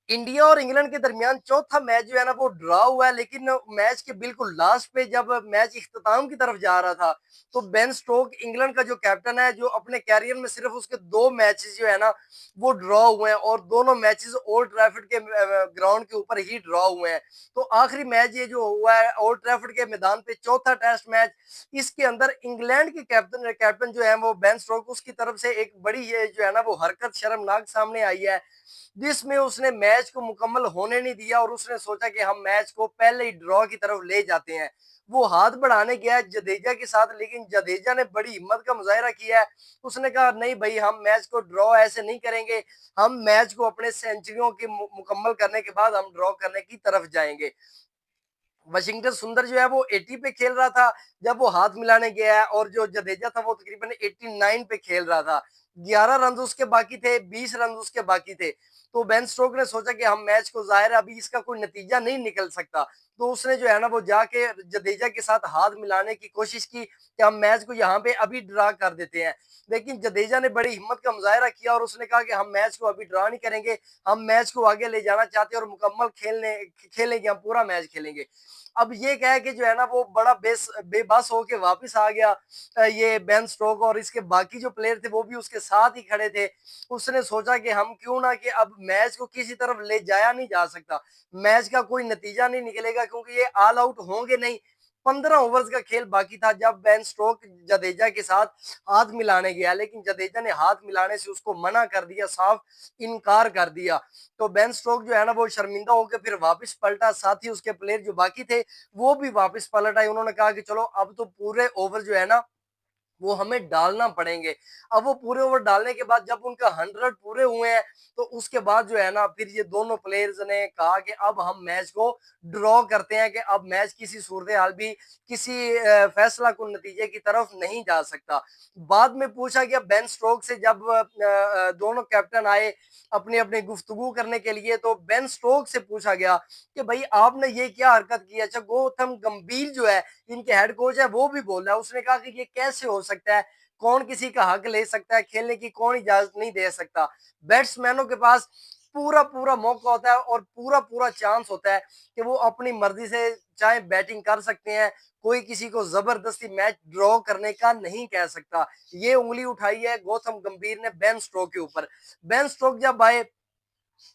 India और England के दरमियान चौथा मैच जो है ना वो ड्रॉ हुआ है, लेकिन मैच के बिल्कुल लास्ट पे जब मैच इख्तिताम की तरफ जा रहा था तो बेन स्टोक इंग्लैंड का जो कैप्टन है, जो अपने कैरियर में सिर्फ उसके 2 मैचेस जो है ना वो ड्रॉ हुए हैं और दोनों मैचेस ओल्ड ट्रैफर्ड के ग्राउंड के ऊपर ही ड्रॉ हुए हैं। तो आखिरी मैच ये जो हुआ है ओल्ड ट्रैफर्ड के मैदान पे, चौथा टेस्ट मैच, इसके अंदर इंग्लैंड के कैप्टन कैप्टन जो है वो बेन स्टोक, उसकी तरफ से एक बड़ी ये जो है ना वो हरकत शर्मनाक सामने आई है, जिसमें उसने मैच को मुकम्मल होने नहीं दिया और उसने सोचा कि हम मैच को पहले ही ड्रॉ की तरफ ले जाते हैं। वो हाथ बढ़ाने गया है जडेजा के साथ, लेकिन जडेजा ने बड़ी हिम्मत का मुजाहिरा किया है। उसने कहा नहीं भाई, हम मैच को ड्रॉ ऐसे नहीं करेंगे, हम मैच को अपने सेंचुरियों के मुकम्मल करने के बाद हम ड्रॉ करने की तरफ जाएंगे। वाशिंगटन सुंदर जो है वो 80 पे खेल रहा था जब वो हाथ मिलाने गया है, और जो जडेजा था वो तकरीबन 89 पे खेल रहा था। 11 रन उसके बाकी थे, 20 रन उसके बाकी थे। तो बेन स्टोक ने सोचा कि हम मैच को, जाहिर है अभी इसका कोई नतीजा नहीं निकल सकता, तो उसने जो है ना वो जाके जडेजा के साथ हाथ मिलाने की कोशिश की कि हम मैच को यहाँ पे अभी ड्रा कर देते हैं। लेकिन जडेजा ने बड़ी हिम्मत का मुजाहिरा किया और उसने कहा कि हम मैच को अभी ड्रा नहीं करेंगे, हम मैच को आगे ले जाना चाहते हैं और मुकम्मल खेलेंगे, हम पूरा मैच खेलेंगे। अब ये क्या है कि जो है ना वो बड़ा बेबस होके वापस आ गया, ये बेन स्टोक, और इसके बाकी जो प्लेयर थे वो भी उसके साथ ही खड़े थे। उसने सोचा कि हम क्यों ना, कि अब मैच को किसी तरफ ले जाया नहीं जा सकता, मैच का कोई नतीजा नहीं निकलेगा क्योंकि ये ऑल आउट होंगे नहीं। 15 ओवर्स का खेल बाकी था जब बेन स्टोक जडेजा के साथ हाथ मिलाने गया, लेकिन जडेजा ने हाथ मिलाने से उसको मना कर दिया, साफ इनकार कर दिया। तो बेन स्टोक जो है ना वो शर्मिंदा होकर फिर वापस पलटा, साथ ही उसके प्लेयर जो बाकी थे वो भी वापस पलट आए। उन्होंने कहा कि चलो अब तो पूरे ओवर जो है ना वो हमें डालना पड़ेंगे। अब वो पूरे ओवर डालने के बाद जब उनका 100 पूरे हुए हैं, तो उसके बाद जो है ना फिर ये दोनों प्लेयर्स ने कहा कि अब हम मैच को ड्रॉ करते हैं, कि अब मैच किसी सूरत हाल भी किसी फैसला कुन नतीजे की तरफ नहीं जा सकता। बाद में पूछा गया बेन स्टोक से, जब दोनों कैप्टन आए अपनी अपनी गुफ्तगू करने के लिए, तो बेन स्टोक से पूछा गया कि भाई आपने ये क्या हरकत की। अच्छा, गौतम गंभीर जो है इनके हेड कोच है वो भी बोल रहा है, उसने कहा कि ये कैसे हो सकता है, कौन किसी का हक ले सकता है, खेलने की कौन इजाजत नहीं दे सकता। बैट्समैनों के पास पूरा पूरा मौका होता है और पूरा पूरा चांस होता है कि वो अपनी मर्जी से चाहे बैटिंग कर सकते हैं, कोई किसी को जबरदस्ती मैच ड्रॉ करने का नहीं कह सकता। ये उंगली उठाई है गौतम गंभीर ने बेन स्टोक के ऊपर। बेन स्टोक जब आए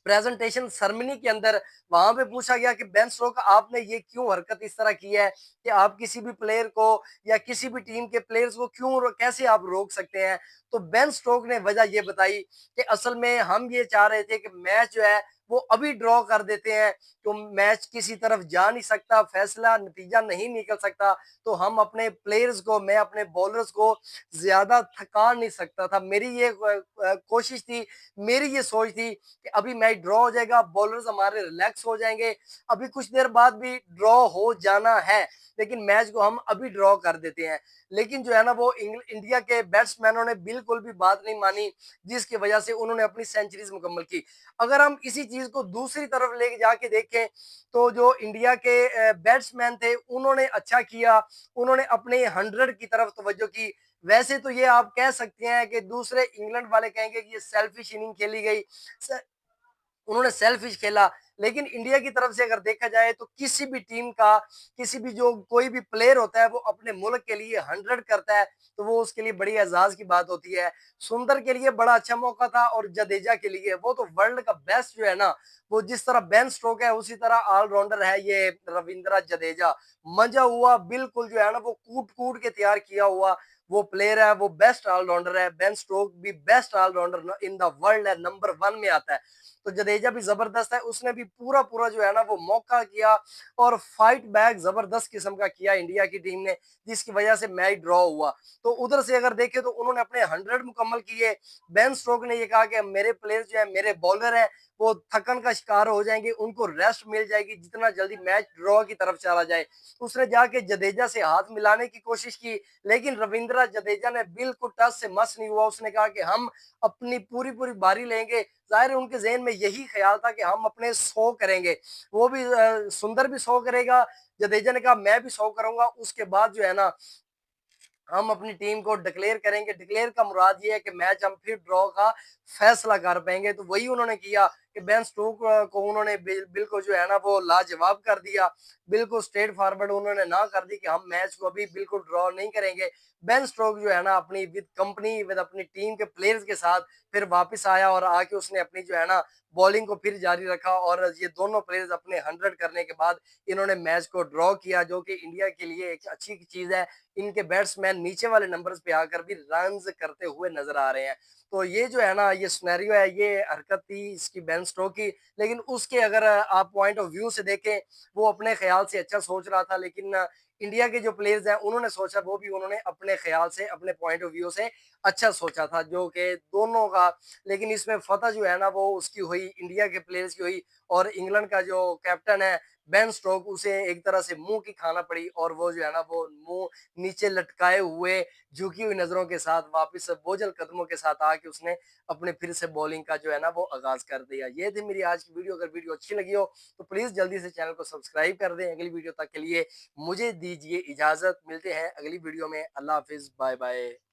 प्रेजेंटेशन सेरेमनी के अंदर, वहां पे पूछा गया कि बेन स्टोक आपने ये क्यों हरकत इस तरह की है कि आप किसी भी प्लेयर को या किसी भी टीम के प्लेयर्स को क्यों, कैसे आप रोक सकते हैं। तो बेन स्टोक ने वजह ये बताई कि असल में हम ये चाह रहे थे कि मैच जो है वो अभी ड्रॉ कर देते हैं, तो मैच किसी तरफ जा नहीं सकता, फैसला नतीजा नहीं निकल सकता, तो हम अपने प्लेयर्स को, मैं अपने बॉलर्स को ज्यादा थका नहीं सकता था। मेरी ये कोशिश थी, मेरी ये सोच थी कि अभी मैच ड्रॉ हो जाएगा, बॉलर्स हमारे रिलैक्स हो जाएंगे, अभी कुछ देर बाद भी ड्रॉ हो जाना है, लेकिन मैच को हम अभी ड्रॉ कर देते हैं। लेकिन जो है ना वो इंडिया के बैट्समैनों ने बिल्कुल भी बात नहीं मानी, जिसकी वजह से उन्होंने अपनी सेंचुरीज मुकम्मल की। अगर हम इसी चीज को दूसरी तरफ ले जाके देखें, तो जो इंडिया के बैट्समैन थे उन्होंने अच्छा किया, उन्होंने अपने 100 की तरफ तवज्जो की। वैसे तो ये आप कह सकते हैं कि दूसरे इंग्लैंड वाले कहेंगे कि ये सेल्फिश इनिंग खेली गई, उन्होंने सेल्फिश खेला, लेकिन इंडिया की तरफ से अगर देखा जाए तो किसी भी टीम का, किसी भी जो कोई भी प्लेयर होता है वो अपने मुल्क के लिए 100 करता है, तो वो उसके लिए बड़ी एजाज की बात होती है। सुंदर के लिए बड़ा अच्छा मौका था, और जडेजा के लिए वो तो वर्ल्ड का बेस्ट जो है ना, वो जिस तरह बेन स्टोक है उसी तरह ऑलराउंडर है ये रविंद्र जडेजा। मजा हुआ बिल्कुल, जो है ना वो कूट कूट के तैयार किया हुआ वो प्लेयर है, वो बेस्ट ऑलराउंडर है। बेन स्टोक भी best allrounder in the world है, नंबर 1 में आता है। तो जडेजा भी जबरदस्त है, उसने भी पूरा पूरा जो है ना वो मौका किया और फाइट बैक जबरदस्त किस्म का किया इंडिया की टीम ने, जिसकी वजह से मैच ड्रॉ हुआ। तो उधर से अगर देखें तो उन्होंने अपने 100 मुकम्मल किए। बेन स्टोक ने ये कहा कि मेरे प्लेयर जो है, मेरे बॉलर हैं, वो थकन का शिकार हो जाएंगे, उनको रेस्ट मिल जाएगी जितना जल्दी मैच ड्रॉ की तरफ चला जाए। उसने जाके जडेजा से हाथ मिलाने की कोशिश की, लेकिन रविंद्र जडेजा ने बिल्कुल टच से मस नहीं हुआ। उसने कहा कि हम अपनी पूरी पूरी बारी लेंगे। जाहिर है उनके जहन में यही ख्याल था कि हम अपने 100 करेंगे, वो भी सुंदर भी 100 करेगा। जडेजा ने कहा मैं भी 100 करूंगा, उसके बाद जो है ना हम अपनी टीम को डिक्लेयर करेंगे। डिक्लेयर का मुराद ये है कि मैच हम फिर ड्रॉ का फैसला कर पाएंगे। तो वही उन्होंने किया कि बेन स्टोक को उन्होंने बिल्कुल जो है ना वो लाजवाब कर दिया। बिल्कुल स्ट्रेट फॉरवर्ड उन्होंने ना कर दी कि हम मैच को अभी बिल्कुल ड्रॉ नहीं करेंगे। बेन स्टोक जो है ना अपनी विद कंपनी विद अपनी टीम के प्लेयर्स के साथ फिर वापस आया और आके उसने अपनी जो है ना बॉलिंग को फिर जारी रखा और ये दोनों प्लेयर्स अपने 100 करने के बाद इन्होंने मैच को ड्रॉ किया, जो कि इंडिया के लिए एक अच्छी चीज है। इनके बैट्समैन नीचे वाले नंबर्स पे आकर भी रन्स करते हुए नजर आ रहे हैं। तो ये जो है ना ये सिनेरियो है, ये हरकत थी इसकी बेन स्टोक की। लेकिन उसके अगर आप पॉइंट ऑफ व्यू से देखें, वो अपने ख्याल से अच्छा सोच रहा था, लेकिन इंडिया के जो प्लेयर्स हैं उन्होंने सोचा, वो भी उन्होंने अपने ख्याल से अपने पॉइंट ऑफ व्यू से अच्छा सोचा था, जो कि दोनों का। लेकिन इसमें फतह जो है ना वो उसकी हुई, इंडिया के प्लेयर्स की हुई। और इंग्लैंड का जो कैप्टन है बेन स्टोक, उसे एक तरह से मुंह की खाना पड़ी और वो जो है ना वो मुंह नीचे लटकाए हुए, झुकी हुई नजरों के साथ वापस बोझल कदमों के साथ आके उसने अपने फिर से बॉलिंग का जो है ना वो आगाज कर दिया। ये थी मेरी आज की वीडियो। अगर वीडियो अच्छी लगी हो तो प्लीज जल्दी से चैनल को सब्सक्राइब कर दें। अगली वीडियो तक के लिए मुझे दीजिए इजाजत। मिलते हैं अगली वीडियो में। अल्लाह हाफिज, बाय बाय।